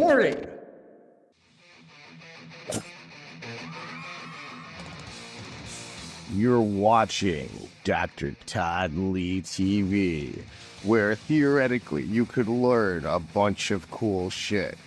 Warning! You're watching Dr. Todd Lee TV, where theoretically you could learn a bunch of cool shit.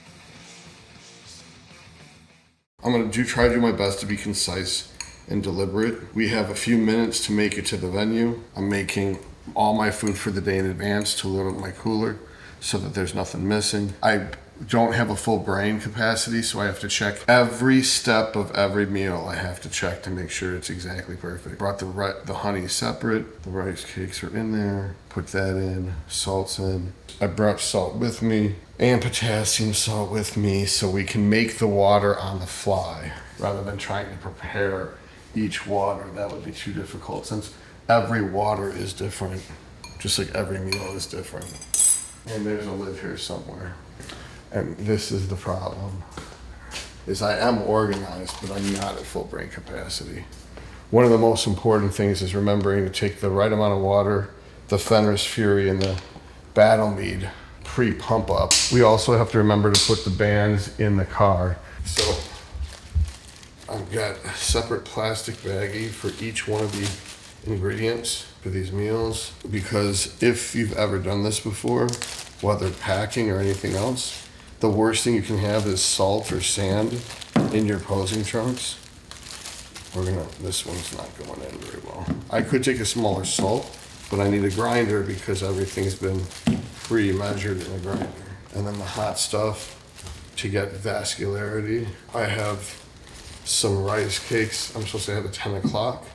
I'm going to try to do my best to be concise and deliberate. We have a few minutes to make it to the venue. I'm making all my food for the day in advance to load up my cooler so that there's nothing missing. I don't have a full brain capacity, so I have to check every step of every meal. I have to check to make sure it's exactly perfect. Brought the honey separate. The rice cakes are in there. Put that in. Salt's in. I brought salt with me and potassium salt with me so we can make the water on the fly rather than trying to prepare each water. That would be too difficult since every water is different, just like every meal is different. And there's a lid here somewhere. And this is the problem, is I am organized, but I'm not at full brain capacity. One of the most important things is remembering to take the right amount of water, the Fenris Fury and the Battle Mead pre-pump up. We also have to remember to put the bands in the car. So I've got a separate plastic baggie for each one of the ingredients for these meals, because if you've ever done this before, whether packing or anything else, the worst thing you can have is salt or sand in your posing trunks. This one's not going in very well. I could take a smaller salt, but I need a grinder because everything's been pre-measured in a grinder. And then the hot stuff to get vascularity. I have some rice cakes I'm supposed to have at 10 o'clock.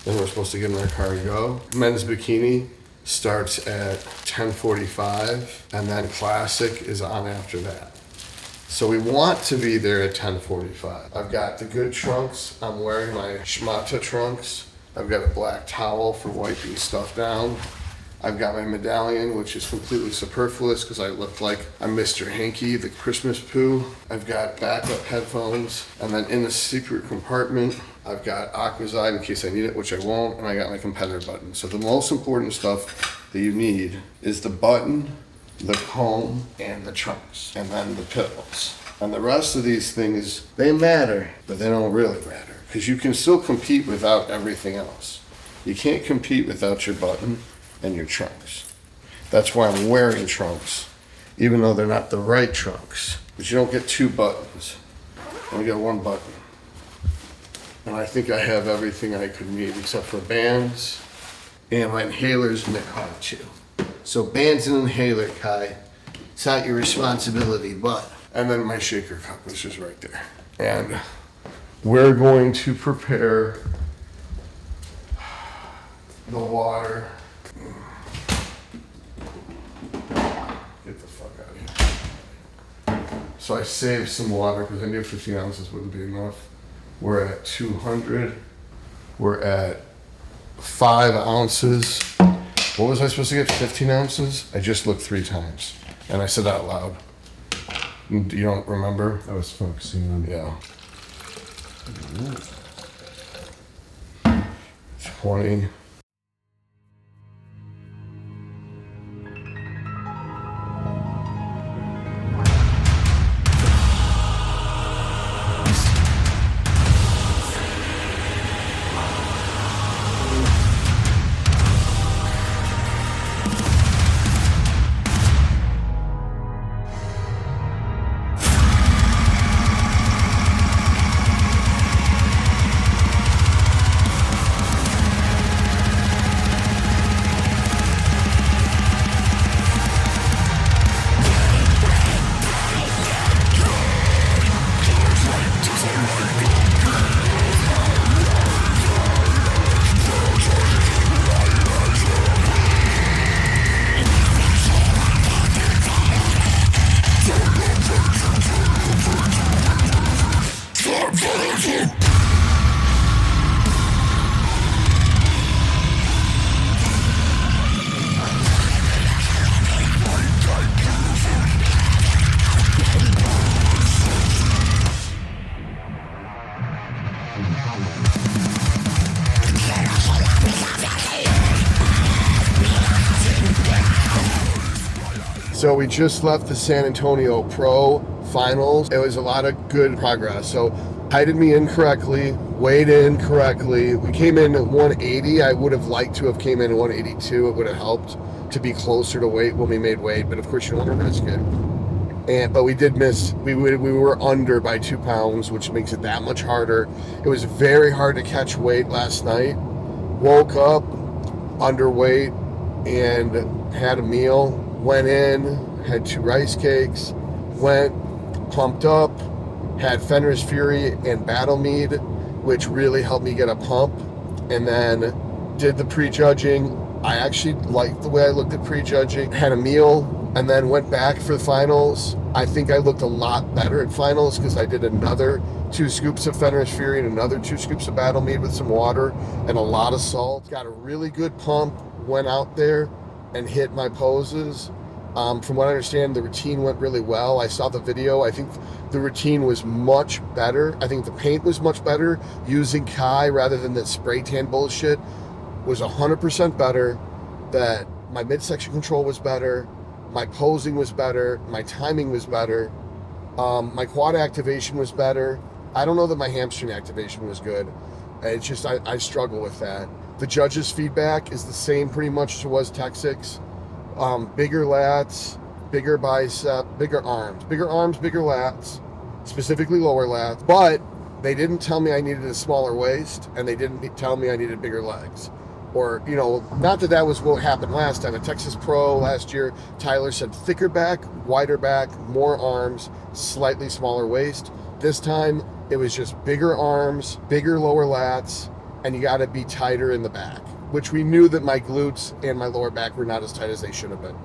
Then we're supposed to get in our car and go. Men's bikini starts at 10:45, and then classic is on after that. So we want to be there at 10:45. I've got the good trunks. I'm wearing my Schmata trunks. I've got a black towel for wiping stuff down. I've got my medallion, which is completely superfluous because I look like I'm Mr. Hanky, the Christmas poo. I've got backup headphones. And then in the secret compartment, I've got Aquazide in case I need it, which I won't. And I got my competitor button. So the most important stuff that you need is the button, the comb, and the trunks. And then the pillows. And the rest of these things, they matter, but they don't really matter. Because you can still compete without everything else. You can't compete without your button and your trunks. That's why I'm wearing trunks, even though they're not the right trunks. But you don't get two buttons. You only get one button. And I think I have everything I could need except for bands and my inhalers in the car too. So bands and inhaler, Kai. It's not your responsibility, but. And then my shaker cup, which is right there. And we're going to prepare the water. Get the fuck out of here. So I saved some water because I knew 15 ounces wouldn't be enough. We're at 200. We're at 5 ounces. What was I supposed to get, 15 ounces? I just looked 3 times. And I said out loud. You don't remember? I was focusing on Yeah. 20. So we just left the San Antonio Pro finals, it was a lot of good progress. So heighted me in correctly, weighed in correctly. We came in at 180. I would have liked to have came in at 182. It would have helped to be closer to weight when we made weight, but of course you don't want to risk it. But we did miss. We were under by 2 pounds, which makes it that much harder. It was very hard to catch weight last night. Woke up underweight and had a meal. Went in, had 2 rice cakes. Went, pumped up, had Fenris Fury and Battle Mead, which really helped me get a pump. And then did the prejudging. I actually liked the way I looked at prejudging. Had a meal, and then went back for the finals. I think I looked a lot better at finals because I did another 2 scoops of Fenris Fury and another 2 scoops of Battle Mead with some water and a lot of salt. Got a really good pump, went out there and hit my poses. From what I understand, the routine went really well. I saw the video. I think the routine was much better. I think the paint was much better. Using Kai rather than the spray tan bullshit was 100% better. That my midsection control was better. My posing was better. My timing was better. My quad activation was better. I don't know that my hamstring activation was good. It's just I struggle with that. The judges' feedback is the same pretty much as it was Tech 6. Bigger lats, bigger bicep, bigger arms, bigger lats, specifically lower lats. But they didn't tell me I needed a smaller waist, and they didn't tell me I needed bigger legs. Or, not that that was what happened last time. At Texas Pro last year, Tyler said thicker back, wider back, more arms, slightly smaller waist. This time, it was just bigger arms, bigger lower lats, and you got to be tighter in the back, which we knew that my glutes and my lower back were not as tight as they should have been.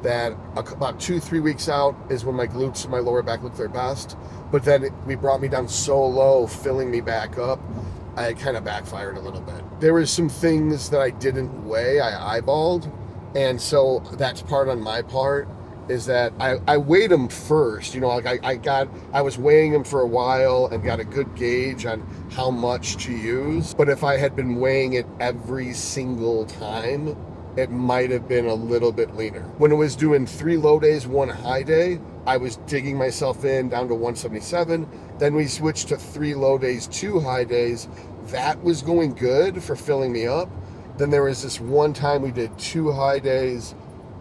That about 2-3 weeks out is when my glutes and my lower back looked their best. But then we brought me down so low, filling me back up, I kind of backfired a little bit. There was some things that I didn't weigh, I eyeballed. And so that's part on my part, is that I weighed them first. I was weighing them for a while and got a good gauge on how much to use. But if I had been weighing it every single time, it might have been a little bit leaner. When it was doing 3 low days, 1 high day, I was digging myself in down to 177. Then we switched to 3 low days, 2 high days. That was going good for filling me up. Then there was this one time we did 2 high days,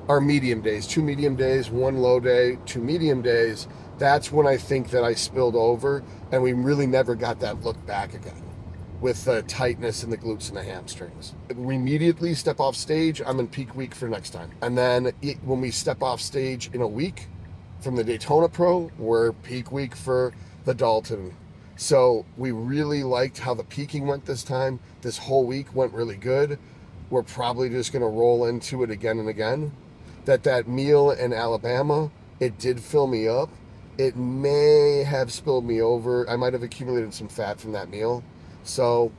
or medium days, 2 medium days, 1 low day, 2 medium days. That's when I think that I spilled over, and we really never got that look back again with the tightness in the glutes and the hamstrings. We immediately step off stage, I'm in peak week for next time. And then when we step off stage in a week from the Daytona Pro, we're peak week for the Dalton. So we really liked how the peaking went this time. This whole week went really good. We're probably just gonna roll into it again and again. That meal in Alabama, it did fill me up. It may have spilled me over. I might have accumulated some fat from that meal. So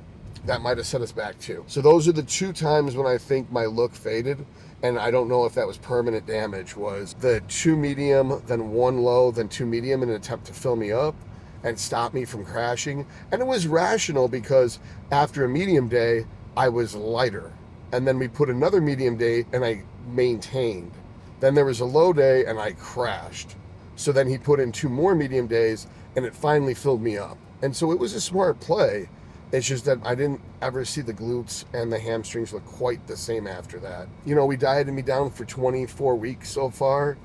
that might have set us back too. So those are the 2 times when I think my look faded. And I don't know if that was permanent damage, was the 2 medium, then 1 low, then 2 medium in an attempt to fill me up and stop me from crashing. And it was rational because after a medium day, I was lighter. And then we put another medium day and I maintained. Then there was a low day and I crashed. So then he put in 2 more medium days and it finally filled me up. And so it was a smart play. It's just that I didn't ever see the glutes and the hamstrings look quite the same after that. We dieted me down for 24 weeks so far.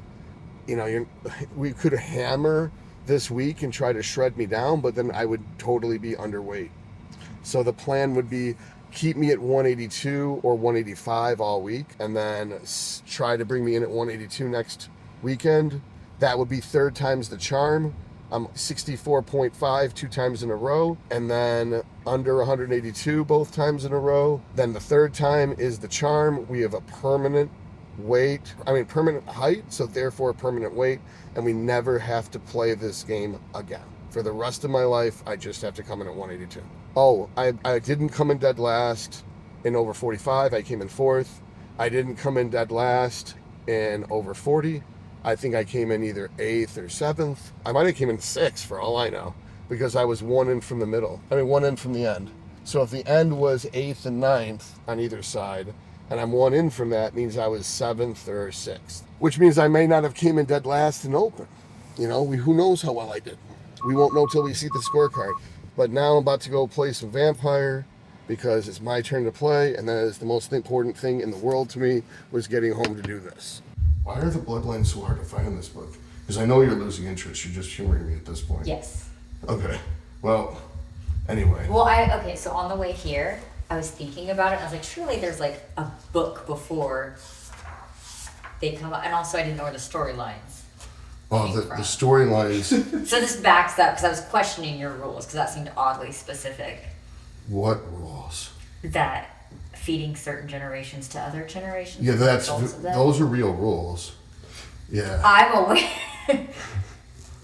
We could hammer this week and try to shred me down, but then I would totally be underweight. So the plan would be keep me at 182 or 185 all week, and then try to bring me in at 182 next weekend. That would be 3rd time's the charm. I'm 64.5 2 times in a row, and then under 182 both times in a row. Then the 3rd time is the charm. We have a permanent permanent height, so therefore permanent weight, and we never have to play this game again. For the rest of my life, I just have to come in at 182. Oh, I didn't come in dead last in over 45. I came in 4th. I didn't come in dead last in over 40. I think I came in either 8th or 7th. I might have came in 6th for all I know, because I was 1 in from the middle. 1 in from the end. So if the end was 8th and 9th on either side, and I'm 1 in from that, means I was 7th or 6th. Which means I may not have came in dead last in open. You know, who knows how well I did? We won't know till we see the scorecard. But now I'm about to go play some vampire because it's my turn to play, and that is the most important thing in the world to me, was getting home to do this. Why are the bloodlines so hard to find in this book? Because I know you're losing interest. You're just humoring me at this point. Yes. Okay. Well, anyway. Well, okay, so on the way here, I was thinking about it, and I was like, surely there's like a book before they come out, and also I didn't know where the storylines. Oh, the storylines. So this backs up, because I was questioning your rules, because that seemed oddly specific. What rules? That feeding certain generations to other generations. Yeah, those are real rules. Yeah. I'm aware.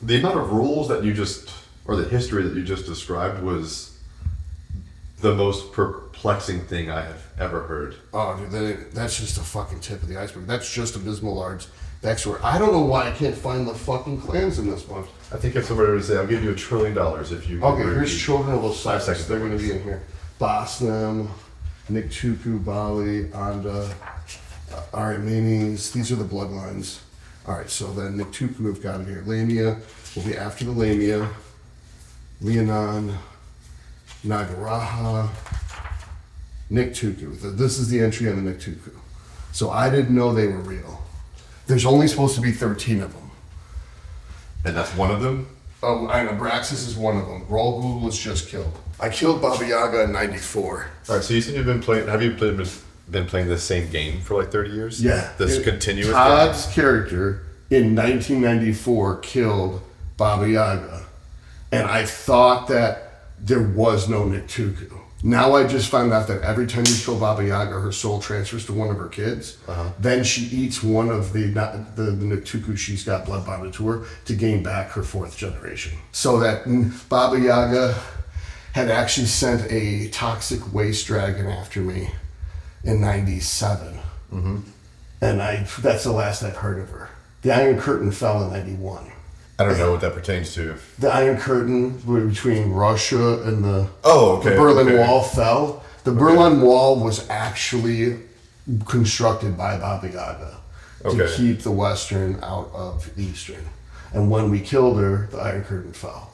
The amount of rules that you just, or the history that you just described was the most perplexing thing I have ever heard. Oh, dude, that's just the fucking tip of the iceberg. That's just Abysmal Lord's backstory. I don't know why I can't find the fucking clans in this one. I think if somebody were to say, I'll give you $1 trillion if you... Okay, here's Children of Osiris. 5 seconds. They're going to be in here. Bosnam, Niktuku, Bali, Anda, Armenes. These are the bloodlines. All right, so then Niktuku we've got it here. Lamia will be after the Lamia. Leonon, Nagaraha, Niktuku. This is the entry on the Niktuku. So I didn't know they were real. There's only supposed to be 13 of them. And that's one of them? Oh, and Abraxas is one of them. Rolgul was just killed. I killed Baba Yaga in 94. All right, so you said you've been playing... Have you been playing the same game for like 30 years? Yeah. This continuous Todd's character in 1994 killed Baba Yaga. And I thought that there was no Niktuku. Now I just found out that every time you kill Baba Yaga, her soul transfers to one of her kids. Then she eats one of the Niktuku she's got blood bonded to her to gain back her 4th generation. So that Baba Yaga had actually sent a toxic waste dragon after me in 97. And that's the last I've heard of her. The Iron Curtain fell in 91. I don't know what that pertains to. The Iron Curtain between Russia and the the Berlin Wall fell. The Berlin Wall was actually constructed by Baba Yaga to keep the Western out of Eastern. And when we killed her, the Iron Curtain fell.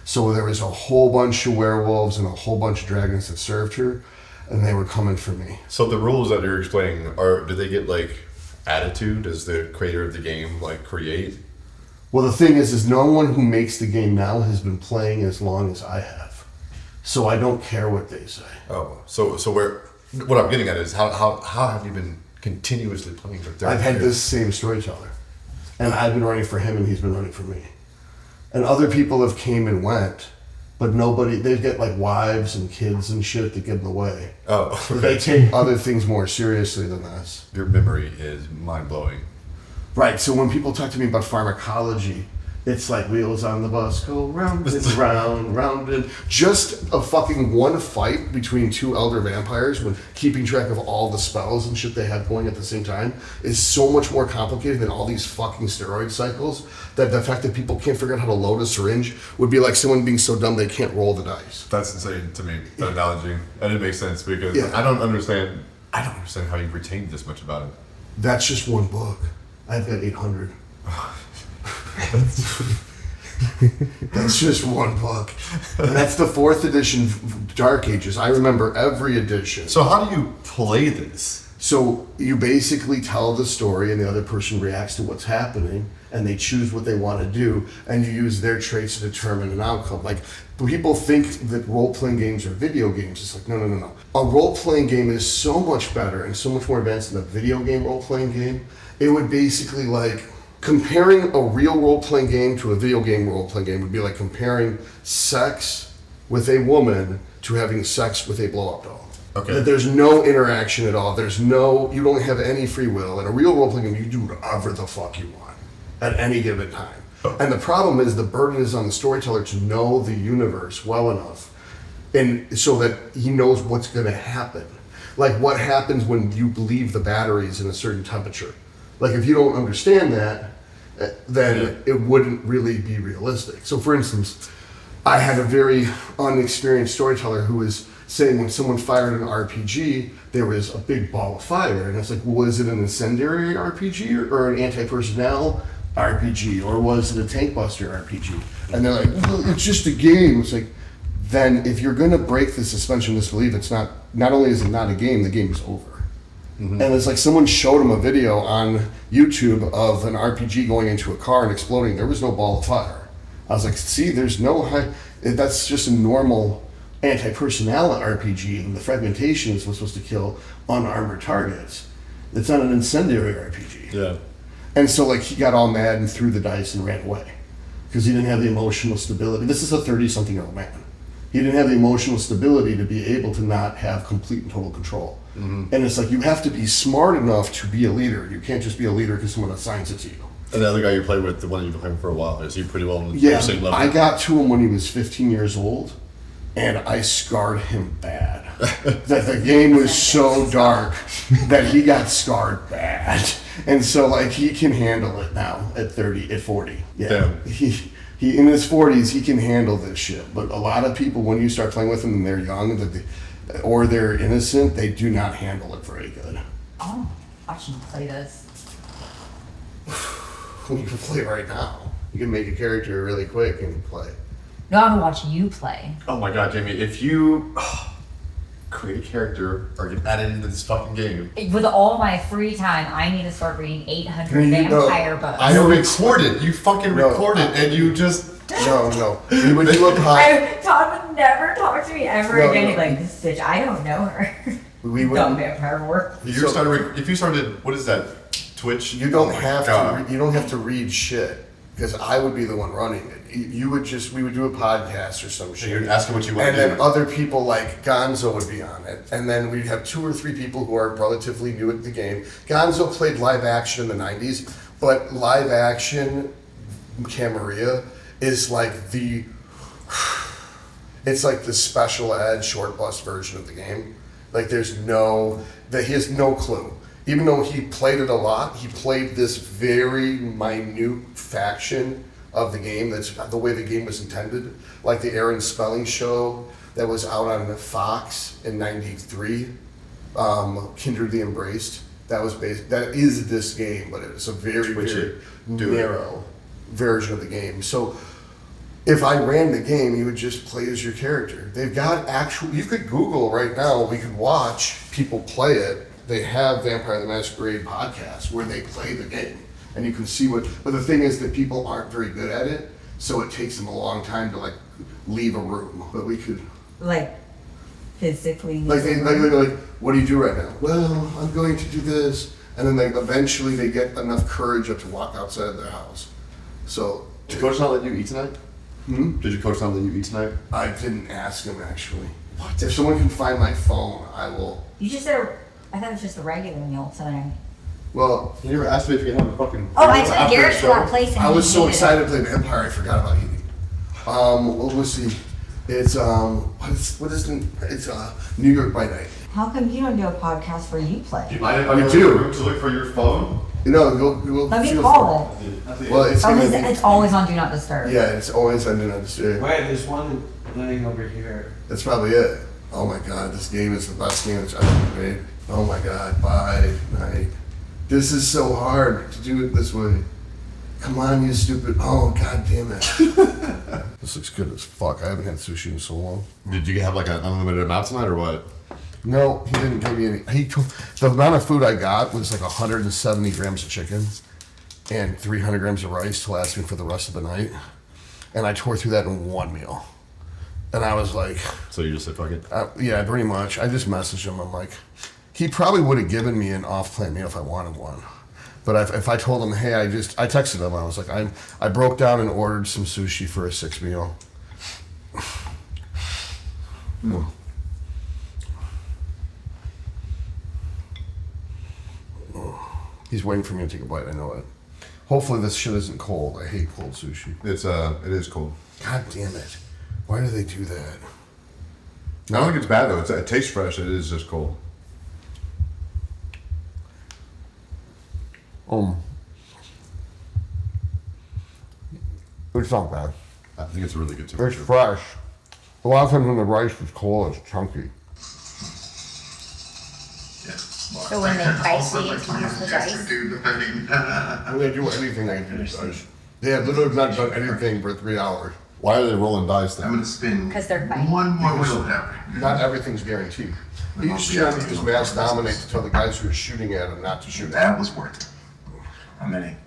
So there was a whole bunch of werewolves and a whole bunch of dragons that served her, and they were coming for me. So the rules that you're explaining, do they get like attitude? Does the creator of the game like create? Well, the thing is no one who makes the game now has been playing as long as I have. So I don't care what they say. Oh, so what I'm getting at is how have you been continuously playing for 30 years? I've had this same storyteller. And I've been running for him and he's been running for me. And other people have came and went, but they get like wives and kids and shit that get in the way. Oh, okay. They take other things more seriously than this. Your memory is mind-blowing. Right, so when people talk to me about pharmacology, it's like wheels on the bus go round and round, round and... Just a fucking one fight between 2 elder vampires when keeping track of all the spells and shit they have going at the same time is so much more complicated than all these fucking steroid cycles that the fact that people can't figure out how to load a syringe would be like someone being so dumb they can't roll the dice. That's insane to me, that analogy. And it makes sense because I don't understand how you retained this much about it. That's just one book. I've got 800. That's just one book. And that's the 4th edition Dark Ages. I remember every edition. So how do you play this? So you basically tell the story and the other person reacts to what's happening and they choose what they want to do and you use their traits to determine an outcome. Like, people think that role-playing games are video games. It's like, no. A role-playing game is so much better and so much more advanced than a video game role-playing game. It would basically like comparing a real role-playing game to a video game role-playing game would be like comparing sex with a woman to having sex with a blow-up doll. Okay. There's no interaction at all. You don't have any free will. In a real role-playing game, you do whatever the fuck you want at any given time. Oh. And the problem is the burden is on the storyteller to know the universe well enough and so that he knows what's going to happen. Like what happens when you leave the batteries in a certain temperature. Like if you don't understand that, then it wouldn't really be realistic. So for instance, I had a very unexperienced storyteller who was saying when someone fired an RPG, there was a big ball of fire. And it's like, well, is it an incendiary RPG or an anti-personnel RPG, or was it a Tank Buster RPG? And they're like, well, it's just a game. It's like, then if you're going to break the suspension of disbelief, it's not only is it not a game, the game is over. And it's like someone showed him a video on YouTube of an RPG going into a car and exploding. There was no ball of fire. I was like, see, there's no high. That's just a normal anti-personnel RPG, and the fragmentation is what's supposed to kill unarmored targets. It's not an incendiary RPG. Yeah. And so, like, he got all mad and threw the dice and ran away because he didn't have the emotional stability. This is a 30-something-year-old man. He didn't have the emotional stability to be able to not have complete and total control. And it's like, you have to be smart enough to be a leader. You can't just be a leader because someone assigns it to you. And the other guy you played with, the one you've been playing for a while, is he pretty well on the Yeah, same level? I got to him when he was 15 years old, and I scarred him bad. That the game was so dark that he got scarred bad. And so, like, he can handle it now at 40. Yeah. Damn. He in his 40s, he can handle this shit. But a lot of people, when you start playing with them and they're young, or they're innocent, they do not handle it very good. Oh, I should play this. You can play right now. You can make a character really quick and play. No, I'm gonna watch you play. Oh my god, Jamie, if you create a character or get added into this fucking game. With all my free time, I need to start reading 800 You know, vampire books. I You don't recorded. You fucking No. recorded, and you just. No. We would do a pod. Todd would never talk to me ever No, again. no. He's like, this bitch, I don't know her. We Dumb would. vampire work. If you started, what is that? Twitch. You don't Oh my have God. to. You don't have to read shit because I would be the one running it. You would just. We would do a podcast or some So shit. you'd ask him what you want And to then do. other people like Gonzo would be on it. And then we'd have 2 or 3 people who are relatively new at the game. Gonzo played live action in the 90s, but live action Camarilla is like the. It's like the special ed short bus version of the game. Like he has no clue. Even though he played it a lot, he played this very minute faction of the game. That's the way the game was intended. Like the Aaron Spelling show that was out on Fox in '93, Kindred the Embraced. That is this game, but it's a very, Twitchy. very narrow version of the game. So if I ran the game, you would just play as your character. They've got you could Google right now, we could watch people play it. They have Vampire the Masquerade podcast where they play the game. And you can see but the thing is that people aren't very good at it, so it takes them a long time to like leave a room. But we could, Like, physically. like they're like, what do you do right now? Well, I'm going to do this. And then eventually they get enough courage up to walk outside of their house. So, Did Coach not let you eat tonight? Did your coach not let you eat tonight? I didn't ask him actually. What? If someone can find my phone, I will. You just said, I thought it was just a regular meal tonight. Well, You never asked me if you could have a fucking. Oh, I took after Garrett the to that show. place and I was he so hated it. excited to play Vampire, I forgot about eating. What was the? It's it's New York by Night. How come you don't do a podcast where you play? Do you mind if I We go do. to your room to look for your phone? You know, go Let me feel call free. it. Well, it's Oh, gonna it's always on Do Not Disturb. yeah, it's always ending on the Wait, there's one laying over here. That's probably it. Oh my god, this game is the best game that's ever been made. Oh my god, by night. This is so hard to do it this way. Come on, you stupid. Oh god damn it. This looks good as fuck. I haven't had sushi in so long. Did you have like an unlimited amount tonight or what? No, he didn't give me any. The amount of food I got was like 170 grams of chicken and 300 grams of rice to last me for the rest of the night. And I tore through that in one meal. And I was like, So you just said fuck it. yeah, pretty much. I just messaged him. I'm like, he probably would have given me an off-plan meal if I wanted one. But if I told him, hey, I texted him. I was like, I broke down and ordered some sushi for a 6 meal. He's waiting for me to take a bite. I know it. Hopefully this shit isn't cold. I hate cold sushi. It is cold. God damn it. Why do they do that? I don't think it's bad though. It tastes fresh. It is just cold. It's not bad. I think it's a really good It's temperature. fresh. A lot of times when the rice is cold, it's chunky. Yeah. So when they dice it, you use the dice? I'm gonna do anything I can do with dice. They have literally not done anything for 3 hours. Why are they rolling dice I'm then? gonna spin 'Cause they're fighting. one more wheel down. Not everything's guaranteed. He used to use mass dominate to tell the guys who were shooting at him not to shoot at him. That was worth it. How many?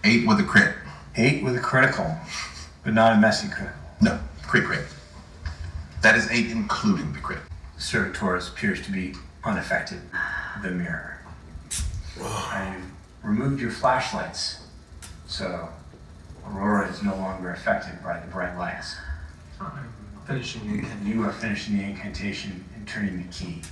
8 with a crit. 8 with a critical, but not a messy critical. No, crit. That is 8 including the crit. Taurus appears to be unaffected. The mirror. I removed your flashlights, so Aurora is no longer affected by the bright lights. I'm finishing it. And you are finishing the incantation and turning the key.